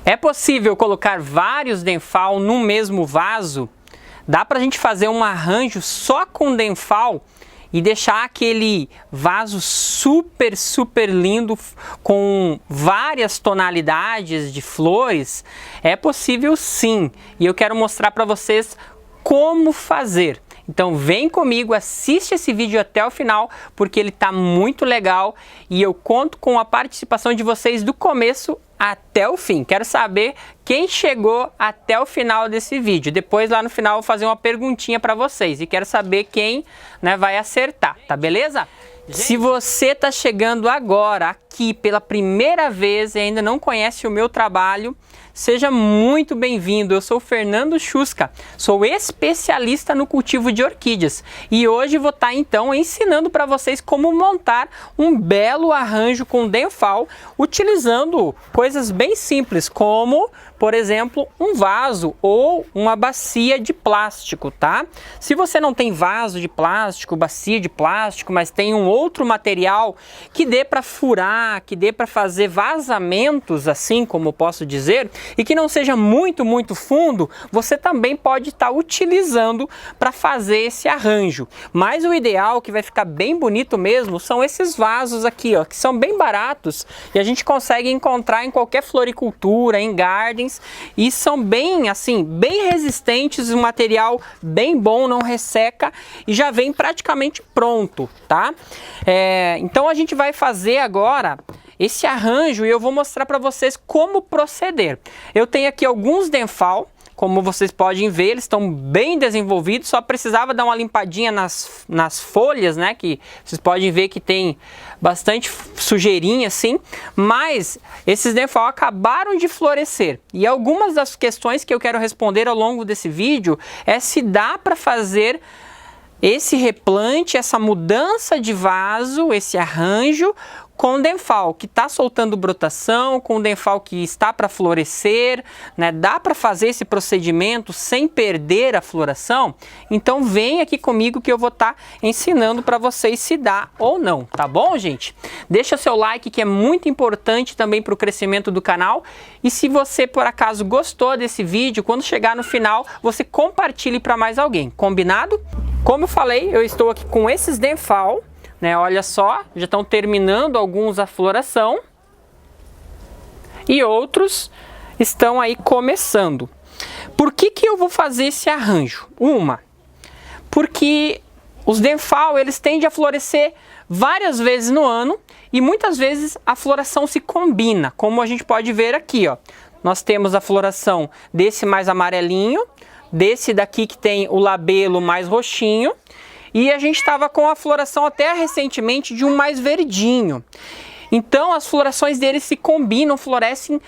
É possível colocar vários Denfal no mesmo vaso? Dá pra gente fazer um arranjo só com Denfal e deixar aquele vaso super lindo com várias tonalidades de flores? É possível sim, e eu quero mostrar para vocês como fazer. Então vem comigo, assiste esse vídeo até o final, porque ele tá muito legal e eu conto com a participação de vocês do começo até o fim. Quero saber quem chegou até o final desse vídeo. Depois lá no final eu vou fazer uma perguntinha para vocês e quero saber quem, né, vai acertar, tá beleza? Se você está chegando agora aqui pela primeira vez e ainda não conhece o meu trabalho, seja muito bem-vindo. Eu sou o Fernando Chusca, sou especialista no cultivo de orquídeas e hoje vou estar então ensinando para vocês como montar um belo arranjo com Denfal utilizando coisas bem simples como, por exemplo, um vaso ou uma bacia de plástico, tá? Se você não tem vaso de plástico, bacia de plástico, mas tem um outro material que dê para furar, que dê para fazer vazamentos, assim como eu posso dizer, e que não seja muito fundo, você também pode estar utilizando para fazer esse arranjo. Mas o ideal, que vai ficar bem bonito mesmo, são esses vasos aqui, ó, que são bem baratos e a gente consegue encontrar em qualquer floricultura, em gardens, e são bem assim, bem resistentes, um material bem bom, não resseca e já vem praticamente pronto, tá? Então a gente vai fazer agora esse arranjo e eu vou mostrar para vocês como proceder. Eu tenho aqui alguns Denfal, como vocês podem ver, eles estão bem desenvolvidos, só precisava dar uma limpadinha nas folhas, né, que vocês podem ver que tem bastante sujeirinha assim, mas esses Denfal acabaram de florescer. E algumas das questões que eu quero responder ao longo desse vídeo é se dá para fazer esse replante, essa mudança de vaso, esse arranjo com Denfal que está soltando brotação, com Denfal que está para florescer, né? Dá para fazer esse procedimento sem perder a floração? Então vem aqui comigo que eu vou estar ensinando para vocês se dá ou não, tá bom, gente? Deixa seu like, que é muito importante também para o crescimento do canal, e se você por acaso gostou desse vídeo, quando chegar no final você compartilhe para mais alguém, combinado? Como eu falei, eu estou aqui com esses Denfal, né? Olha só, já estão terminando alguns a floração e outros estão aí começando. Por que eu vou fazer esse arranjo? Porque os Denfal, eles tendem a florescer várias vezes no ano e muitas vezes a floração se combina, como a gente pode ver aqui, ó. Nós temos a floração desse mais amarelinho, desse daqui que tem o labelo mais roxinho, e a gente estava com a floração até recentemente de um mais verdinho. Então as florações deles se combinam, florescem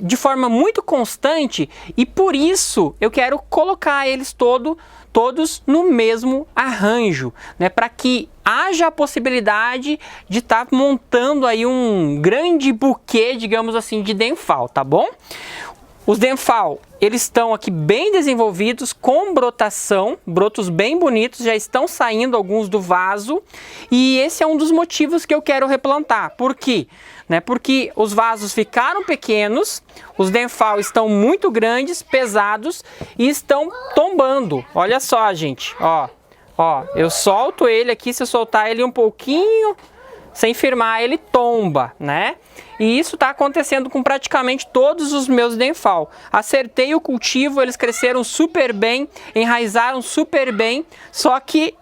de forma muito constante e por isso eu quero colocar eles todos no mesmo arranjo, né, para que haja a possibilidade de estar montando aí um grande buquê, digamos assim, de Denfal, tá bom? Os Denfal, eles estão aqui bem desenvolvidos, com brotação, brotos bem bonitos, já estão saindo alguns do vaso. E esse é um dos motivos que eu quero replantar. Por quê? Porque os vasos ficaram pequenos, os Denfal estão muito grandes, pesados e estão tombando. Olha só, gente, ó, eu solto ele aqui, se eu soltar ele um pouquinho, sem firmar, ele tomba, né? E isso está acontecendo com praticamente todos os meus Denfal. Acertei o cultivo, eles cresceram super bem, enraizaram super bem, só que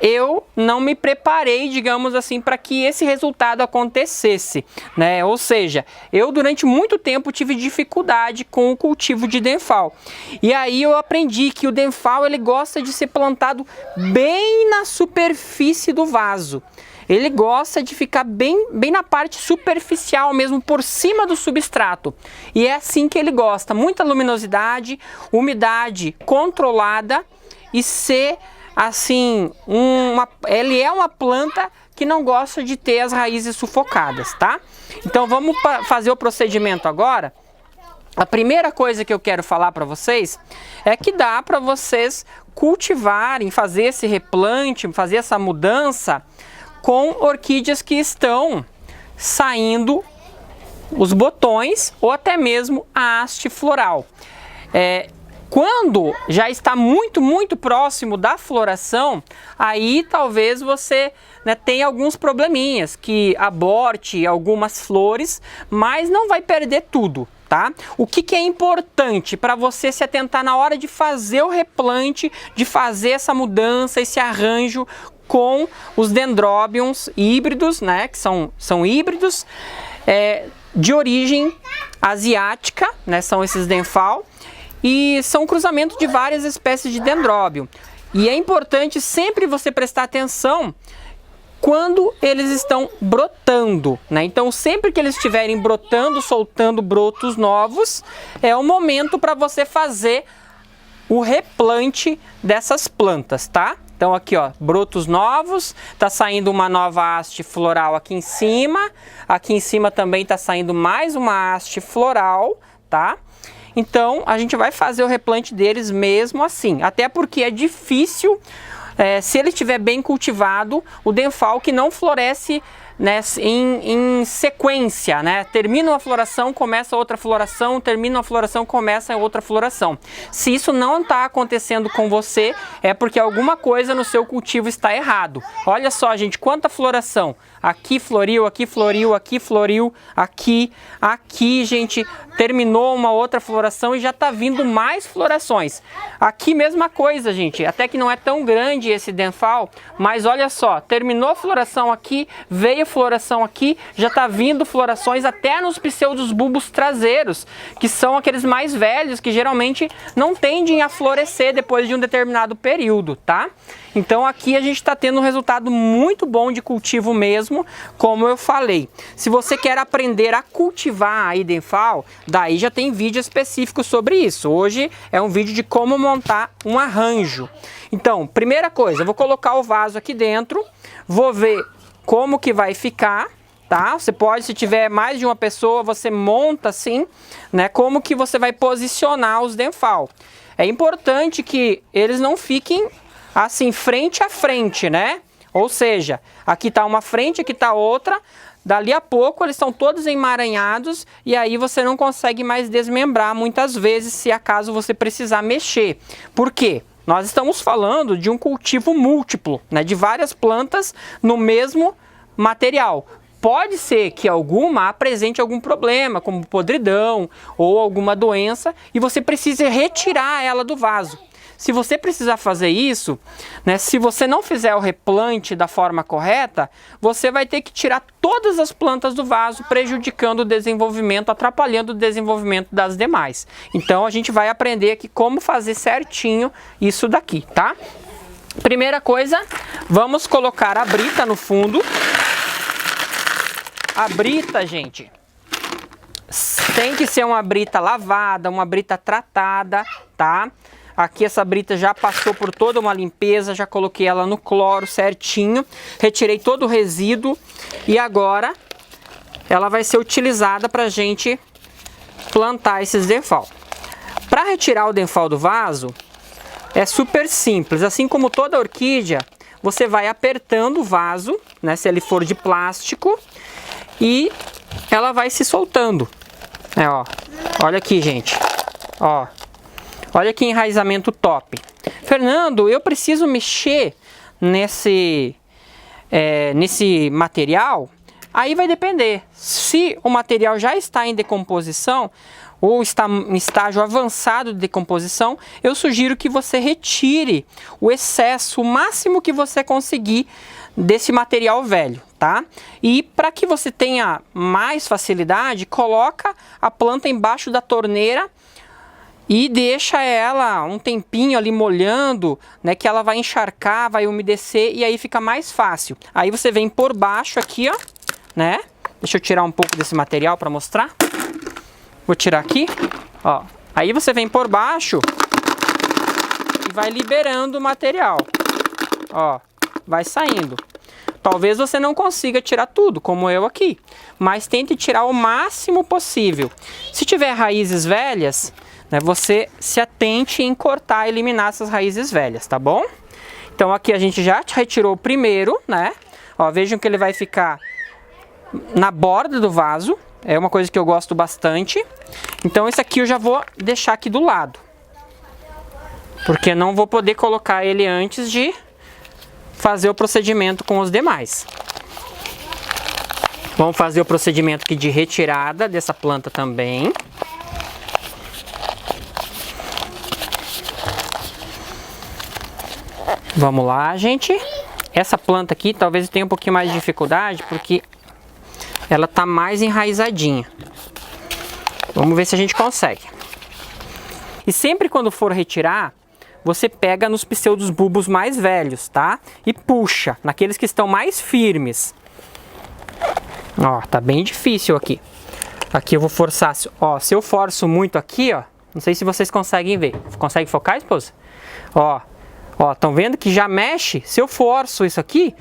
eu não me preparei, digamos assim, para que esse resultado acontecesse, né? Ou seja, eu durante muito tempo tive dificuldade com o cultivo de Denfal. E aí eu aprendi que o Denfal, ele gosta de ser plantado bem na superfície do vaso. Ele gosta de ficar bem na parte superficial mesmo, por cima do substrato. E é assim que ele gosta, muita luminosidade, umidade controlada e ser assim, ele é uma planta que não gosta de ter as raízes sufocadas, tá? Então vamos fazer o procedimento agora. A primeira coisa que eu quero falar para vocês é que dá para vocês cultivarem, fazer esse replante, fazer essa mudança com orquídeas que estão saindo os botões ou até mesmo a haste floral. Quando já está muito próximo da floração, aí talvez você, né, tenha alguns probleminhas, que aborte algumas flores, mas não vai perder tudo, tá? O que é importante para você se atentar na hora de fazer o replante, de fazer essa mudança, esse arranjo com os dendróbions híbridos, né, que são híbridos, de origem asiática, né, são esses denfal, e são cruzamentos de várias espécies de dendróbio. E é importante sempre você prestar atenção quando eles estão brotando, né? Então, sempre que eles estiverem brotando, soltando brotos novos, é o momento para você fazer o replante dessas plantas, tá? Então aqui, ó, brotos novos, tá saindo uma nova haste floral aqui em cima também tá saindo mais uma haste floral, tá? Então a gente vai fazer o replante deles mesmo assim, até porque é difícil, se ele estiver bem cultivado, o denfal que não floresce, né, em sequência, né? Termina uma floração, começa outra floração, termina uma floração, começa outra floração. Se isso não está acontecendo com você, é porque alguma coisa no seu cultivo está errado. Olha só, gente, quanta floração. Aqui floriu, aqui floriu, aqui floriu, aqui, gente, terminou uma outra floração e já tá vindo mais florações. Aqui mesma coisa, gente, até que não é tão grande esse denfal, mas olha só, terminou a floração aqui, veio floração aqui, já tá vindo florações até nos pseudos bulbos traseiros, que são aqueles mais velhos, que geralmente não tendem a florescer depois de um determinado período, tá? Então aqui a gente está tendo um resultado muito bom de cultivo mesmo, como eu falei. Se você quer aprender a cultivar a denfal, daí já tem vídeo específico sobre isso. Hoje é um vídeo de como montar um arranjo. Então, primeira coisa, eu vou colocar o vaso aqui dentro, vou ver como que vai ficar, tá? Você pode, se tiver mais de uma pessoa, você monta assim, né? Como que você vai posicionar os denfal. É importante que eles não fiquem assim, frente a frente, né? Ou seja, aqui tá uma frente, aqui tá outra, dali a pouco eles estão todos emaranhados e aí você não consegue mais desmembrar muitas vezes, se acaso você precisar mexer. Por quê? Nós estamos falando de um cultivo múltiplo, né? De várias plantas no mesmo material. Pode ser que alguma apresente algum problema, como podridão ou alguma doença, e você precise retirar ela do vaso. Se você precisar fazer isso, né, se você não fizer o replante da forma correta, você vai ter que tirar todas as plantas do vaso, prejudicando o desenvolvimento, atrapalhando o desenvolvimento das demais. Então a gente vai aprender aqui como fazer certinho isso daqui, tá? Primeira coisa, vamos colocar a brita no fundo. A brita, gente, tem que ser uma brita lavada, uma brita tratada, tá? Aqui essa brita já passou por toda uma limpeza, já coloquei ela no cloro certinho, retirei todo o resíduo e agora ela vai ser utilizada para a gente plantar esses denfal. Para retirar o denfal do vaso é super simples, assim como toda orquídea, você vai apertando o vaso, né, se ele for de plástico, e ela vai se soltando. Ó, olha aqui, gente, ó. Olha que enraizamento top. Fernando, eu preciso mexer nesse material? Aí vai depender. Se o material já está em decomposição ou está em estágio avançado de decomposição, eu sugiro que você retire o excesso, o máximo que você conseguir desse material velho, tá? E para que você tenha mais facilidade, coloca a planta embaixo da torneira e deixa ela um tempinho ali molhando, né, que ela vai encharcar, vai umedecer e aí fica mais fácil. Aí você vem por baixo aqui, ó, né? Deixa eu tirar um pouco desse material para mostrar. Vou tirar aqui, ó. Aí você vem por baixo e vai liberando o material. Ó, vai saindo. Talvez você não consiga tirar tudo, como eu aqui, mas tente tirar o máximo possível. Se tiver raízes velhas, né, você se atente em cortar e eliminar essas raízes velhas, tá bom? Então aqui a gente já retirou o primeiro, né? Ó, vejam que ele vai ficar na borda do vaso, é uma coisa que eu gosto bastante. Então esse aqui eu já vou deixar aqui do lado, porque não vou poder colocar ele antes de fazer o procedimento com os demais. Vamos fazer o procedimento aqui de retirada dessa planta também. Vamos lá, gente. Essa planta aqui talvez eu tenha um pouquinho mais de dificuldade, porque ela tá mais enraizadinha. Vamos ver se a gente consegue. E sempre quando for retirar, você pega nos pseudobulbos mais velhos, tá? E puxa, naqueles que estão mais firmes. Ó, tá bem difícil aqui. Aqui eu vou forçar, ó, se eu forço muito aqui, ó, não sei se vocês conseguem ver. Consegue focar, esposa? Ó, estão vendo que já mexe? Se eu forço isso aqui,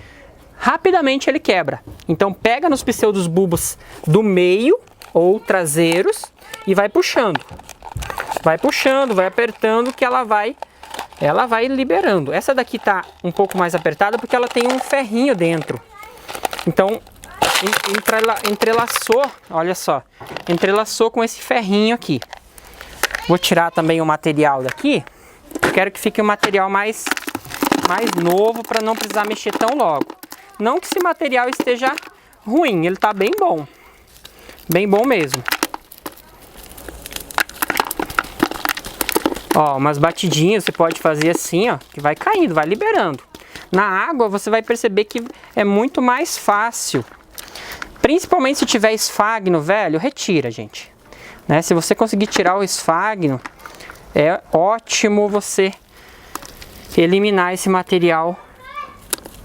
rapidamente ele quebra. Então pega nos pseudobulbos do meio ou traseiros e vai puxando. Vai puxando, vai apertando que ela vai liberando. Essa daqui tá um pouco mais apertada porque ela tem um ferrinho dentro. Então entrelaçou, olha só, entrelaçou com esse ferrinho aqui. Vou tirar também o material daqui. Quero que fique um material mais novo para não precisar mexer tão logo. Não que esse material esteja ruim, ele tá bem bom mesmo. Ó, umas batidinhas você pode fazer assim, ó, que vai caindo, vai liberando. Na água você vai perceber que é muito mais fácil. Principalmente se tiver esfagno velho, retira, gente. Né? Se você conseguir tirar o esfagno, é ótimo você eliminar esse material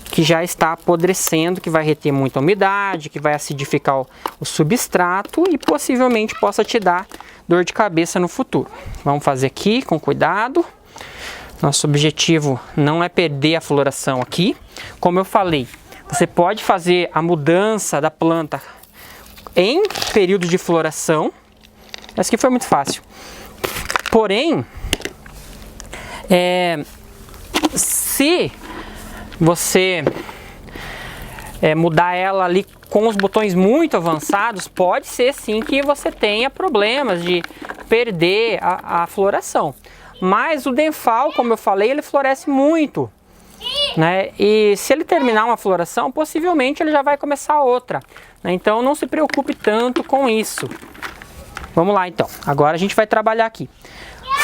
que já está apodrecendo, que vai reter muita umidade, que vai acidificar o substrato e possivelmente possa te dar dor de cabeça no futuro. Vamos fazer aqui com cuidado. Nosso objetivo não é perder a floração aqui. Como eu falei, você pode fazer a mudança da planta em período de floração. Essa aqui foi muito fácil. Porém, se você mudar ela ali com os botões muito avançados, pode ser sim que você tenha problemas de perder a floração. Mas o Denfal, como eu falei, ele floresce muito, né? E se ele terminar uma floração, possivelmente ele já vai começar outra, né? Então não se preocupe tanto com isso. Vamos lá então, agora a gente vai trabalhar aqui.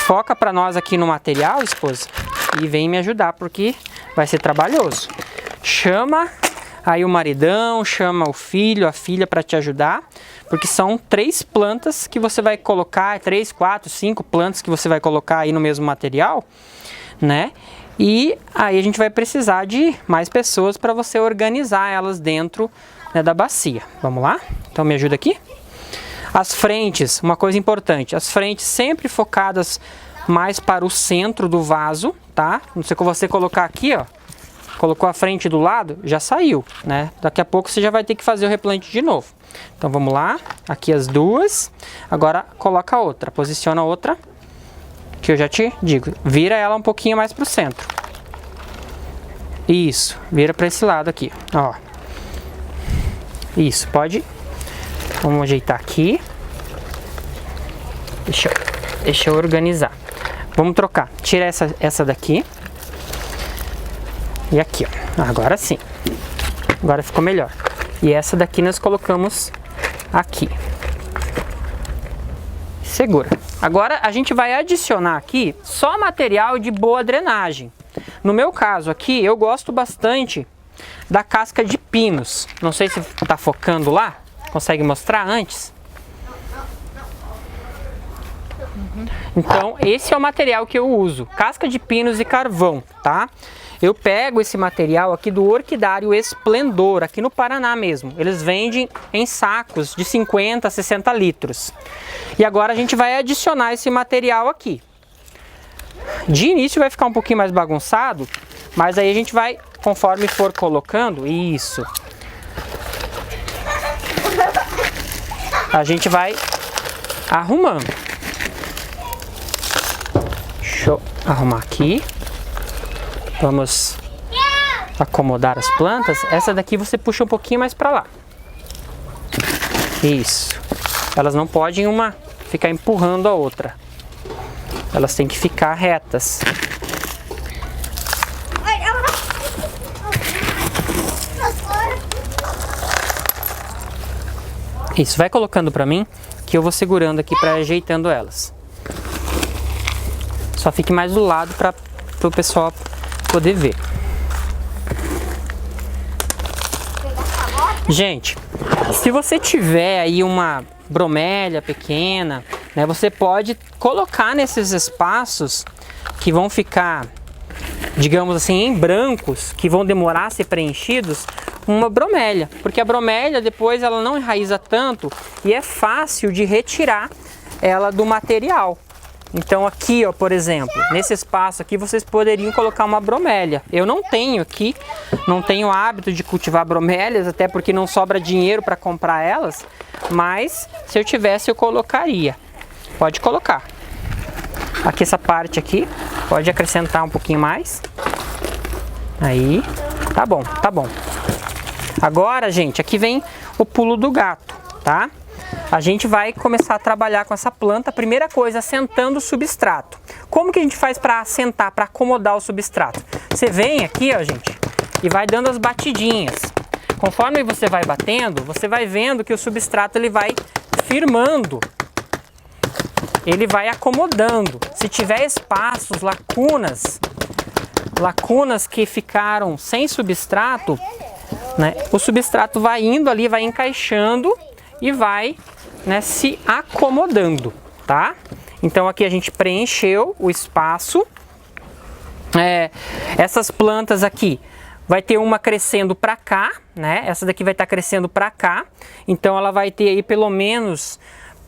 Foca para nós aqui no material, esposa, e vem me ajudar, porque vai ser trabalhoso. Chama aí o maridão, chama o filho, a filha para te ajudar, porque são 3 plantas que você vai colocar, 3, 4, 5 plantas que você vai colocar aí no mesmo material, né? E aí a gente vai precisar de mais pessoas para você organizar elas dentro, né, da bacia. Vamos lá? Então me ajuda aqui. As frentes, uma coisa importante, as frentes sempre focadas mais para o centro do vaso, tá? Não sei como você colocar aqui, ó. Colocou a frente do lado, já saiu, né? Daqui a pouco você já vai ter que fazer o replante de novo. Então vamos lá, aqui as duas. Agora coloca a outra, posiciona a outra, que eu já te digo. Vira ela um pouquinho mais para o centro. Isso, vira para esse lado aqui, ó. Isso, pode. Vamos ajeitar aqui. Deixa eu organizar. Vamos trocar. Tira essa daqui. E aqui, ó. Agora sim. Agora ficou melhor. E essa daqui nós colocamos aqui. Segura. Agora a gente vai adicionar aqui só material de boa drenagem. No meu caso aqui, eu gosto bastante da casca de pinos. Não sei se tá focando lá. Consegue mostrar antes? Então, esse é o material que eu uso. Casca de pinos e carvão, tá? Eu pego esse material aqui do Orquidário Esplendor, aqui no Paraná mesmo. Eles vendem em sacos de 50, 60 litros. E agora a gente vai adicionar esse material aqui. De início vai ficar um pouquinho mais bagunçado, mas aí a gente vai, conforme for colocando, isso. A gente vai arrumando. Deixa eu arrumar aqui. Vamos acomodar as plantas. Essa daqui você puxa um pouquinho mais para lá. Isso. Elas não podem uma ficar empurrando a outra. Elas têm que ficar retas. Isso, vai colocando pra mim, que eu vou segurando aqui pra ajeitando elas. Só fique mais do lado para o pessoal poder ver. Gente, se você tiver aí uma bromélia pequena, né, você pode colocar nesses espaços que vão ficar, digamos assim, em brancos, que vão demorar a ser preenchidos, uma bromélia, porque a bromélia depois ela não enraiza tanto e é fácil de retirar ela do material. Então aqui, ó, por exemplo, nesse espaço aqui vocês poderiam colocar uma bromélia. Eu não tenho aqui, não tenho hábito de cultivar bromélias, até porque não sobra dinheiro para comprar elas, mas se eu tivesse eu colocaria. Pode colocar. Aqui essa parte aqui, pode acrescentar um pouquinho mais. Aí, tá bom, tá bom. Agora, gente, aqui vem o pulo do gato, tá? A gente vai começar a trabalhar com essa planta. Primeira coisa, assentando o substrato. Como que a gente faz para assentar, para acomodar o substrato? Você vem aqui, ó, gente, e vai dando as batidinhas. Conforme você vai batendo, você vai vendo que o substrato ele vai firmando. Ele vai acomodando. Se tiver espaços, lacunas que ficaram sem substrato, né, o substrato vai indo ali, vai encaixando e vai, né, se acomodando, tá? Então aqui a gente preencheu o espaço. Essas plantas aqui vai ter uma crescendo para cá, né? Essa daqui vai estar crescendo para cá. Então ela vai ter aí pelo menos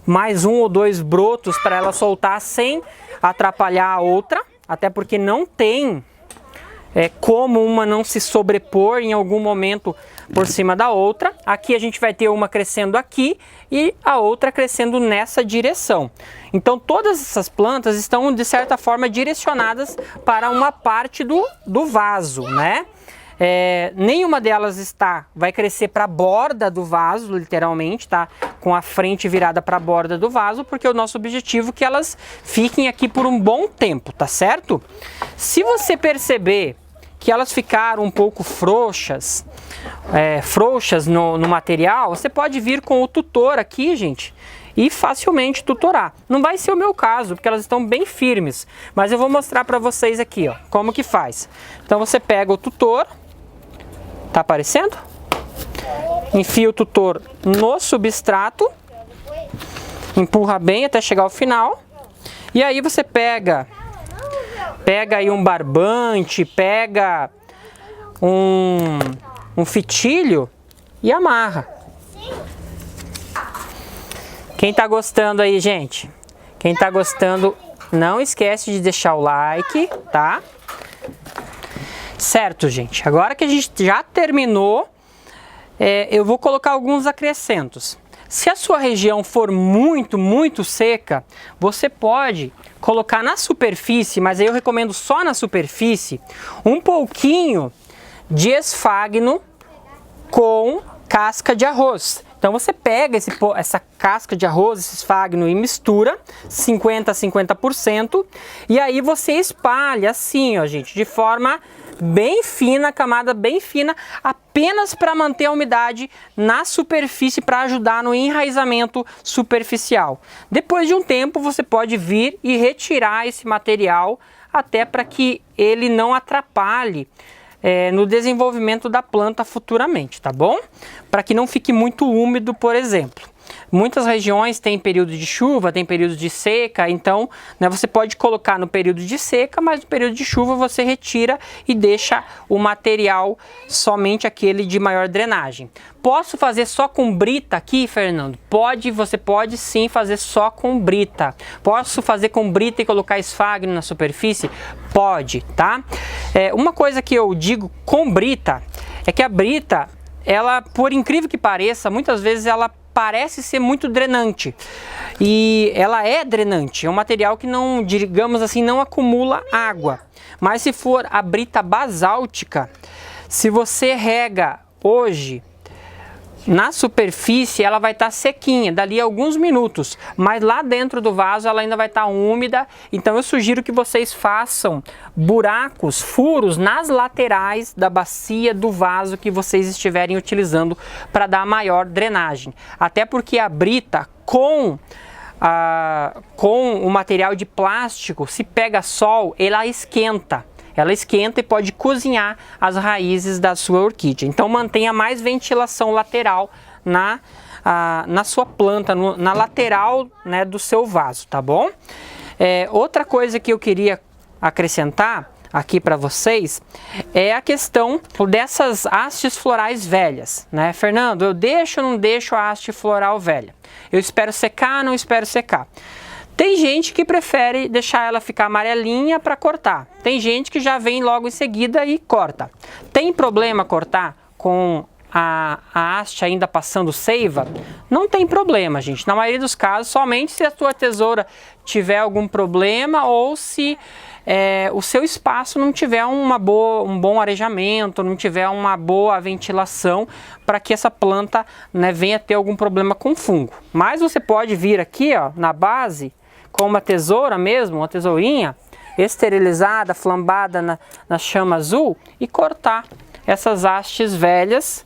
mais 1 ou 2 brotos para ela soltar sem atrapalhar a outra, até porque não tem como uma não se sobrepor em algum momento por cima da outra. Aqui a gente vai ter uma crescendo aqui e a outra crescendo nessa direção. Então todas essas plantas estão de certa forma direcionadas para uma parte do vaso, né? Nenhuma delas vai crescer para a borda do vaso, literalmente, tá? Com a frente virada para a borda do vaso, porque o nosso objetivo é que elas fiquem aqui por um bom tempo, tá certo? Se você perceber que elas ficaram um pouco frouxas no material, você pode vir com o tutor aqui, gente, e facilmente tutorar. Não vai ser o meu caso, porque elas estão bem firmes, mas eu vou mostrar para vocês aqui, ó, como que faz. Então você pega o tutor, tá aparecendo? Enfia o tutor no substrato, empurra bem até chegar ao final, e aí você pega aí um barbante, pega um fitilho e amarra. Quem tá gostando aí, gente? Quem tá gostando, não esquece de deixar o like, tá? Certo, gente. Agora que a gente já terminou, eu vou colocar alguns acrescentos. Se a sua região for muito, muito seca, você pode colocar na superfície, mas aí eu recomendo só na superfície, um pouquinho de esfagno com casca de arroz. Então você pega essa casca de arroz, esse esfagno e mistura 50 a 50%, e aí você espalha assim, ó, gente, de forma bem fina, camada bem fina, apenas para manter a umidade na superfície, para ajudar no enraizamento superficial. Depois de um tempo você pode vir e retirar esse material, até para que ele não atrapalhe no desenvolvimento da planta futuramente, tá bom? Para que não fique muito úmido, por exemplo. Muitas regiões têm período de chuva, tem período de seca, então, né, você pode colocar no período de seca, mas no período de chuva você retira e deixa o material somente aquele de maior drenagem. Posso fazer só com brita aqui, Fernando? Você pode sim fazer só com brita. Posso fazer com brita e colocar esfagno na superfície? Pode, tá? Uma coisa que eu digo com brita é que a brita, ela, por incrível que pareça, muitas vezes ela parece ser muito drenante, e ela é drenante, é um material que não, digamos assim, não acumula água. Mas se for a brita basáltica, se você rega hoje Na superfície ela vai estar sequinha, dali a alguns minutos, mas lá dentro do vaso ela ainda vai estar úmida, então eu sugiro que vocês façam buracos, furos nas laterais da bacia do vaso que vocês estiverem utilizando para dar maior drenagem. Até porque a brita com o material de plástico, se pega sol, ela esquenta. Ela esquenta e pode cozinhar as raízes da sua orquídea. Então mantenha mais ventilação lateral na sua planta, na lateral, né, do seu vaso, tá bom? Outra coisa que eu queria acrescentar aqui para vocês é a questão dessas hastes florais velhas, né? Fernando, eu deixo ou não deixo a haste floral velha? Eu espero secar, não espero secar? Tem gente que prefere deixar ela ficar amarelinha para cortar. Tem gente que já vem logo em seguida e corta. Tem problema cortar com a haste ainda passando seiva? Não tem problema, gente. Na maioria dos casos, somente se a sua tesoura tiver algum problema ou se o seu espaço não tiver um bom arejamento, não tiver uma boa ventilação para que essa planta, né, venha ter algum problema com fungo. Mas você pode vir aqui, ó, na base, com uma tesoura mesmo, uma tesourinha esterilizada, flambada na chama azul e cortar essas hastes velhas,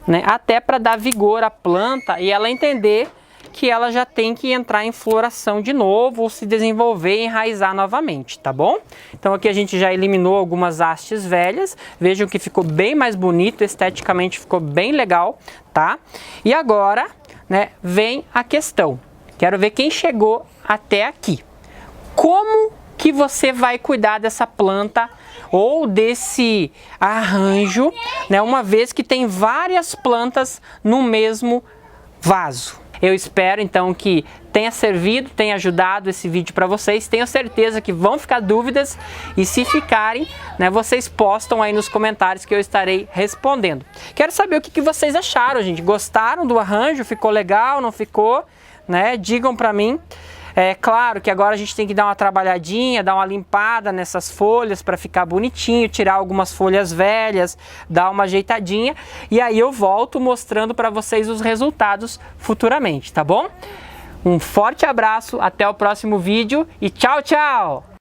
né, até para dar vigor à planta e ela entender que ela já tem que entrar em floração de novo ou se desenvolver e enraizar novamente, tá bom? Então aqui a gente já eliminou algumas hastes velhas, vejam que ficou bem mais bonito, esteticamente ficou bem legal, tá? E agora, né, vem a questão. Quero ver quem chegou até aqui. Como que você vai cuidar dessa planta ou desse arranjo, né, uma vez que tem várias plantas no mesmo vaso? Eu espero então que tenha servido, tenha ajudado esse vídeo para vocês. Tenho certeza que vão ficar dúvidas e se ficarem, né, vocês postam aí nos comentários que eu estarei respondendo. Quero saber o que vocês acharam, gente. Gostaram do arranjo? Ficou legal? Não ficou? Né? Digam para mim. É claro que agora a gente tem que dar uma trabalhadinha, dar uma limpada nessas folhas para ficar bonitinho, tirar algumas folhas velhas, dar uma ajeitadinha e aí eu volto mostrando para vocês os resultados futuramente, tá bom? Um forte abraço, até o próximo vídeo e tchau, tchau!